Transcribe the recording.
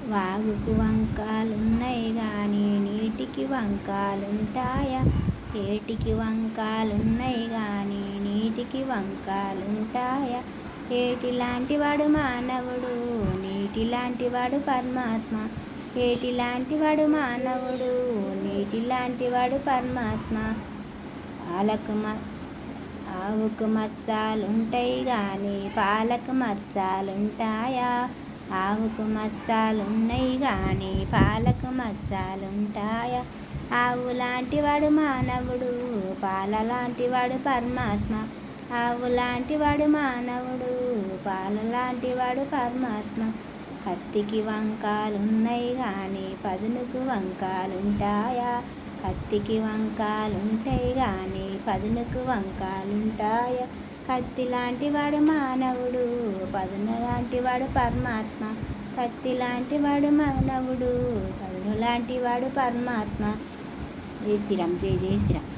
వాగుకు వంకాలున్నాయి గాని నీటికి వంకాలుంటాయా? ఏటికి వంకాలున్నాయి గాని నీటికి వంకాలుంటాయా? ఏటిలాంటి వాడు మానవుడు, నీటిలాంటి వాడు పరమాత్మ. ఏటిలాంటి వాడు మానవుడు, నీటిలాంటి వాడు పరమాత్మ. ఆవుకు మచ్చాలుంటాయి గాని పాలకు మచ్చాలుంటాయా? ఆవుకు మచ్చాలున్నాయి గాని పాలకు మచ్చాలుంటాయా? ఆవు లాంటి వాడు మానవుడు, పాల లాంటి వాడు పరమాత్మ. ఆవు లాంటి వాడు మానవుడు, పాల లాంటి వాడు పరమాత్మ. కత్తికి వంకాలున్నాయి గాని పదునుకు వంకాలుంటాయా? కత్తికి వంకాలుంటాయి గాని పదునుకు వంకాలుంటాయా? కత్తి లాంటి వాడు మానవుడు, పదును లాంటి వాడు పరమాత్మ. కత్తి లాంటి వాడు మానవుడు, పదును లాంటి వాడు పరమాత్మ. జై శ్రీరామ్, జై జై శ్రీరామ్.